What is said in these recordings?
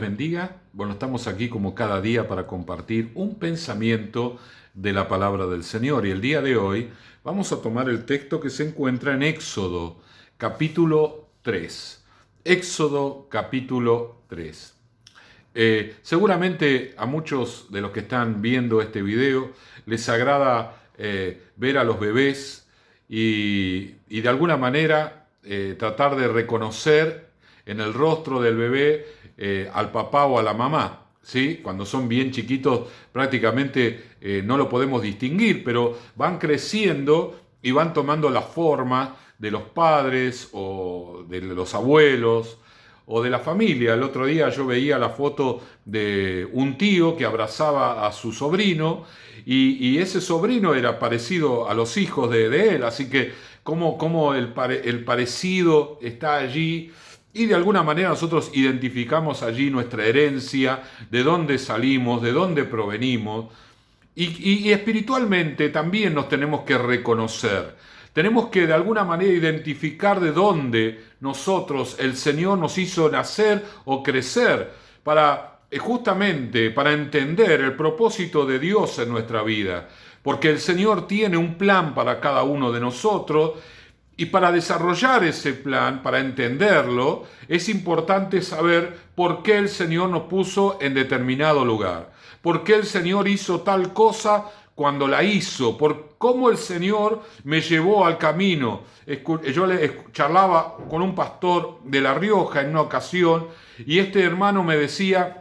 Bendiga. Bueno, estamos aquí como cada día para compartir un pensamiento de la palabra del Señor. Y el día de hoy vamos a tomar el texto que se encuentra en Éxodo, capítulo 3. Éxodo, capítulo 3. Seguramente a muchos de los que están viendo este video les agrada ver a los bebés y de alguna manera tratar de reconocer en el rostro del bebé al papá o a la mamá, ¿sí? Cuando son bien chiquitos prácticamente no lo podemos distinguir, pero van creciendo y van tomando la forma de los padres o de los abuelos o de la familia. El otro día yo veía la foto de un tío que abrazaba a su sobrino y ese sobrino era parecido a los hijos de él, así que como el parecido está allí. Y de alguna manera nosotros identificamos allí nuestra herencia, de dónde salimos, de dónde provenimos. Y espiritualmente también nos tenemos que reconocer. Tenemos que de alguna manera identificar de dónde nosotros, el Señor nos hizo nacer o crecer para justamente para entender el propósito de Dios en nuestra vida. Porque el Señor tiene un plan para cada uno de nosotros. Y para desarrollar ese plan, para entenderlo, es importante saber por qué el Señor nos puso en determinado lugar, por qué el Señor hizo tal cosa cuando la hizo, por cómo el Señor me llevó al camino. Yo charlaba con un pastor de La Rioja en una ocasión y este hermano me decía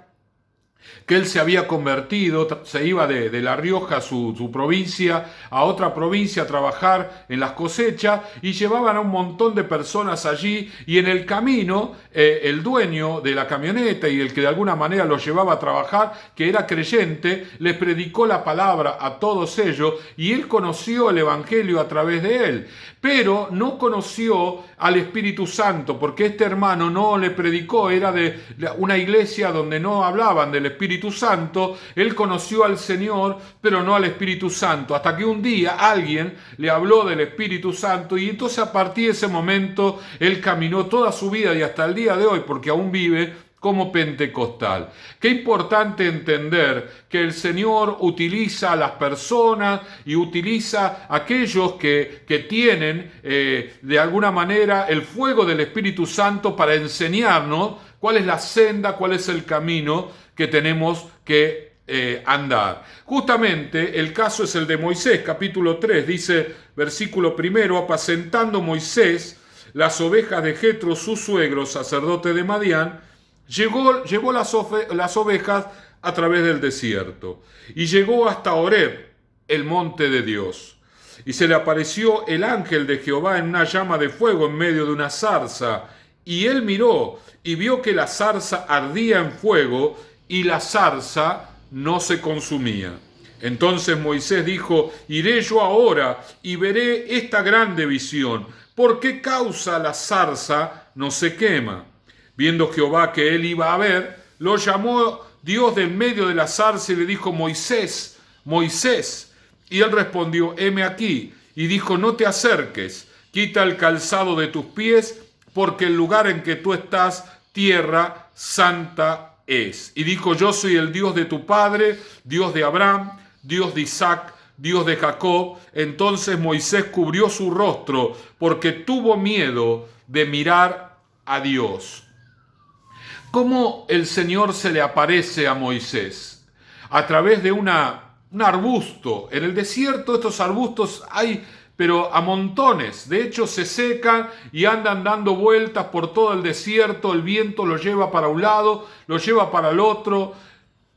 que él se había convertido, se iba de La Rioja, su provincia, a otra provincia a trabajar en las cosechas y llevaban a un montón de personas allí y en el camino el dueño de la camioneta y el que de alguna manera los llevaba a trabajar, que era creyente, les predicó la palabra a todos ellos y él conoció el Evangelio a través de él, pero no conoció al Espíritu Santo porque este hermano no le predicó, era de una iglesia donde no hablaban del Espíritu Santo. Él conoció al Señor, pero no al Espíritu Santo, hasta que un día alguien le habló del Espíritu Santo y entonces a partir de ese momento él caminó toda su vida y hasta el día de hoy, porque aún vive como pentecostal. Qué importante entender que el Señor utiliza a las personas y utiliza a aquellos que tienen de alguna manera el fuego del Espíritu Santo para enseñarnos cuál es la senda, cuál es el camino que tenemos que andar. Justamente el caso es el de Moisés, capítulo 3, dice versículo 1, apacentando Moisés las ovejas de Jetro, su suegro, sacerdote de Madián, llevó las ovejas a través del desierto y llegó hasta Horeb, el monte de Dios. Y se le apareció el ángel de Jehová en una llama de fuego en medio de una zarza. Y él miró y vio que la zarza ardía en fuego y la zarza no se consumía. Entonces Moisés dijo, iré yo ahora y veré esta grande visión. ¿Por qué causa la zarza no se quema? Viendo Jehová que él iba a ver, lo llamó Dios del medio de la zarza y le dijo, Moisés, Moisés. Y él respondió, heme aquí. Y dijo, no te acerques, quita el calzado de tus pies, porque el lugar en que tú estás, tierra santa es. Y dijo, yo soy el Dios de tu padre, Dios de Abraham, Dios de Isaac, Dios de Jacob. Entonces Moisés cubrió su rostro, porque tuvo miedo de mirar a Dios. ¿Cómo el Señor se le aparece a Moisés? A través de un arbusto. En el desierto estos arbustos hay, pero a montones. De hecho se secan y andan dando vueltas por todo el desierto. El viento los lleva para un lado, los lleva para el otro.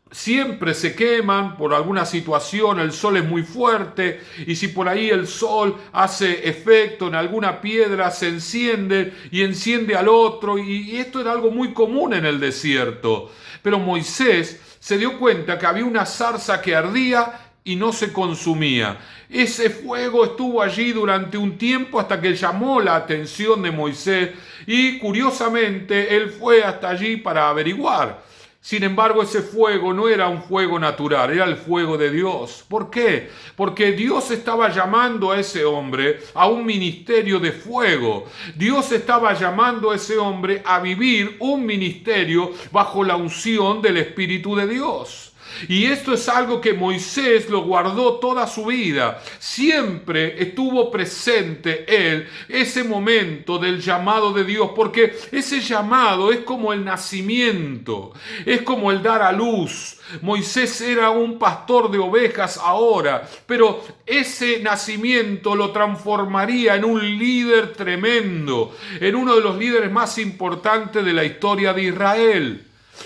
Siempre se queman por alguna situación, el sol es muy fuerte y si por ahí el sol hace efecto en alguna piedra, se enciende y enciende al otro y esto era algo muy común en el desierto. Pero Moisés se dio cuenta que había una zarza que ardía y no se consumía. Ese fuego estuvo allí durante un tiempo hasta que llamó la atención de Moisés y curiosamente él fue hasta allí para averiguar. Sin embargo, ese fuego no era un fuego natural, era el fuego de Dios. ¿Por qué? Porque Dios estaba llamando a ese hombre a un ministerio de fuego. Dios estaba llamando a ese hombre a vivir un ministerio bajo la unción del Espíritu de Dios. Y esto es algo que Moisés lo guardó toda su vida. Siempre estuvo presente él ese momento del llamado de Dios, porque ese llamado es como el nacimiento, es como el dar a luz. Moisés era un pastor de ovejas ahora, pero ese nacimiento lo transformaría en un líder tremendo, en uno de los líderes más importantes de la historia de Israel.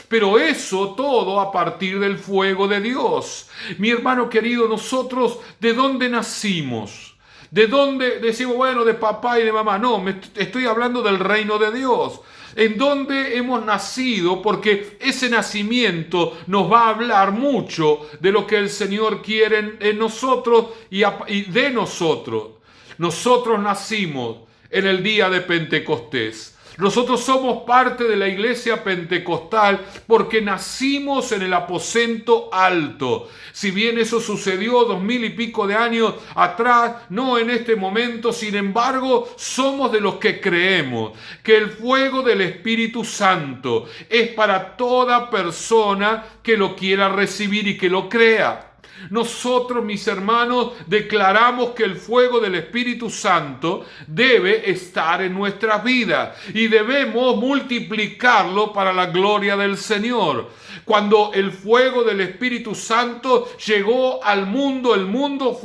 Pero eso todo a partir del fuego de Dios. Mi hermano querido, nosotros, ¿de dónde nacimos? ¿De dónde decimos, bueno, de papá y de mamá? No, estoy hablando del reino de Dios. ¿En dónde hemos nacido? Porque ese nacimiento nos va a hablar mucho de lo que el Señor quiere en nosotros y de nosotros. Nosotros nacimos en el día de Pentecostés. Nosotros somos parte de la iglesia pentecostal porque nacimos en el aposento alto. Si bien eso sucedió 2000 y pico de años atrás, no en este momento, sin embargo, somos de los que creemos que el fuego del Espíritu Santo es para toda persona que lo quiera recibir y que lo crea. Nosotros, mis hermanos, declaramos que el fuego del Espíritu Santo debe estar en nuestras vidas y debemos multiplicarlo para la gloria del Señor. Cuando el fuego del Espíritu Santo llegó al mundo, el mundo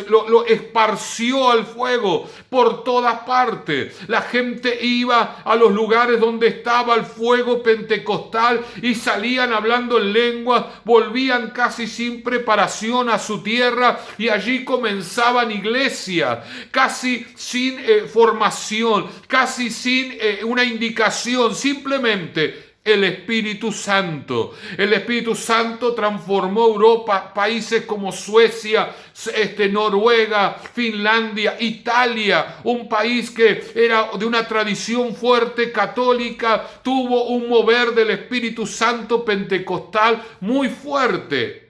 lo esparció al fuego por todas partes. La gente iba a los lugares donde estaba el fuego pentecostal y salían hablando en lenguas, volvían casi sin preparación a su tierra y allí comenzaban iglesias, casi sin formación, casi sin una indicación, simplemente el Espíritu Santo. El Espíritu Santo transformó Europa, países como Suecia, Noruega, Finlandia, Italia, un país que era de una tradición fuerte católica, tuvo un mover del Espíritu Santo pentecostal muy fuerte.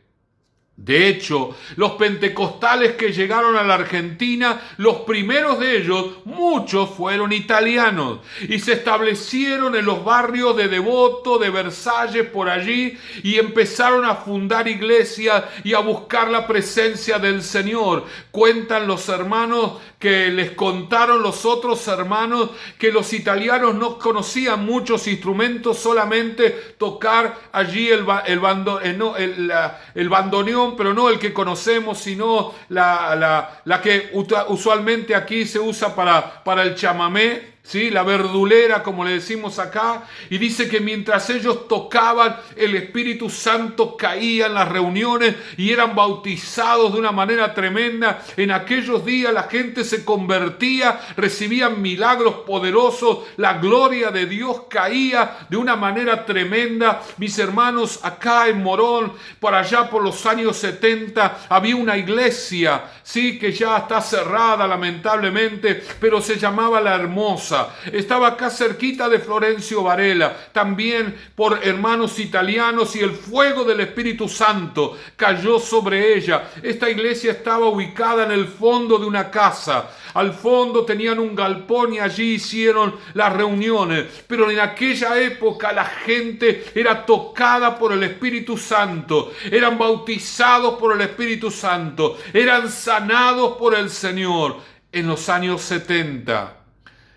De hecho, los pentecostales que llegaron a la Argentina, los primeros de ellos, muchos fueron italianos y se establecieron en los barrios de Devoto, de Versalles, por allí, y empezaron a fundar iglesias y a buscar la presencia del Señor. Cuentan los hermanos que les contaron los otros hermanos que los italianos no conocían muchos instrumentos, solamente tocar allí el bandoneón, pero no el que conocemos, sino la que usualmente aquí se usa para el chamamé, ¿sí? La verdulera, como le decimos acá. Y dice que mientras ellos tocaban, el Espíritu Santo caía en las reuniones y eran bautizados de una manera tremenda. En aquellos días la gente se convertía, recibían milagros poderosos, la gloria de Dios caía de una manera tremenda. Mis hermanos, acá en Morón, por allá por los años 70, había una iglesia, sí, que ya está cerrada lamentablemente, pero se llamaba La Hermosa. Estaba acá cerquita de Florencio Varela, también por hermanos italianos, y el fuego del Espíritu Santo cayó sobre ella. Esta iglesia estaba ubicada en el fondo de una casa. Al fondo tenían un galpón y allí hicieron las reuniones. Pero en aquella época la gente era tocada por el Espíritu Santo, eran bautizados por el Espíritu Santo, eran sanados por el Señor. En los años 70,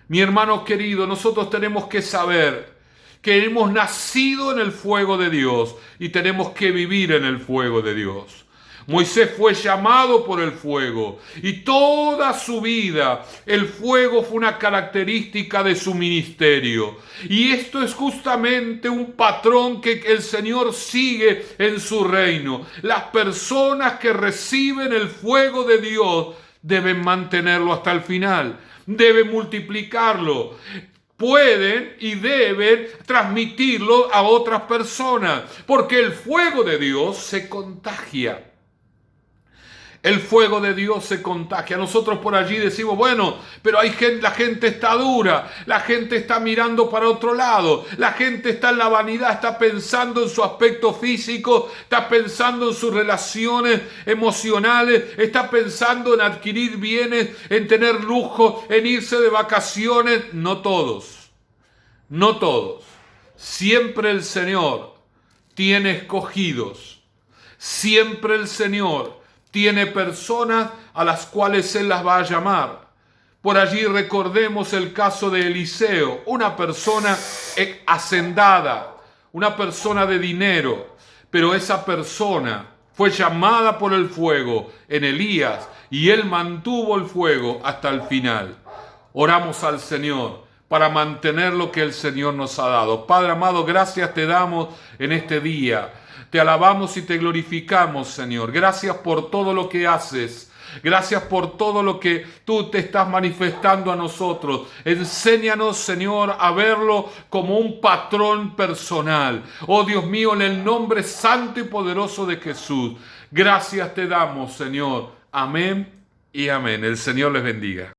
mi hermano querido, nosotros tenemos que saber que hemos nacido en el fuego de Dios y tenemos que vivir en el fuego de Dios. Moisés fue llamado por el fuego y toda su vida el fuego fue una característica de su ministerio. Y esto es justamente un patrón que el Señor sigue en su reino. Las personas que reciben el fuego de Dios deben mantenerlo hasta el final. Deben multiplicarlo, pueden y deben transmitirlo a otras personas, porque el fuego de Dios se contagia. El fuego de Dios se contagia. Nosotros por allí decimos, bueno, pero la gente está dura, la gente está mirando para otro lado, la gente está en la vanidad, está pensando en su aspecto físico, está pensando en sus relaciones emocionales, está pensando en adquirir bienes, en tener lujo, en irse de vacaciones. No todos, no todos. Siempre el Señor tiene escogidos. Siempre el Señor tiene personas a las cuales Él las va a llamar. Por allí recordemos el caso de Eliseo, una persona hacendada, una persona de dinero, pero esa persona fue llamada por el fuego en Elías y él mantuvo el fuego hasta el final. Oramos al Señor para mantener lo que el Señor nos ha dado. Padre amado, gracias te damos en este día. Te alabamos y te glorificamos, Señor. Gracias por todo lo que haces. Gracias por todo lo que tú te estás manifestando a nosotros. Enséñanos, Señor, a verlo como un patrón personal. Oh Dios mío, en el nombre santo y poderoso de Jesús. Gracias te damos, Señor. Amén y amén. El Señor les bendiga.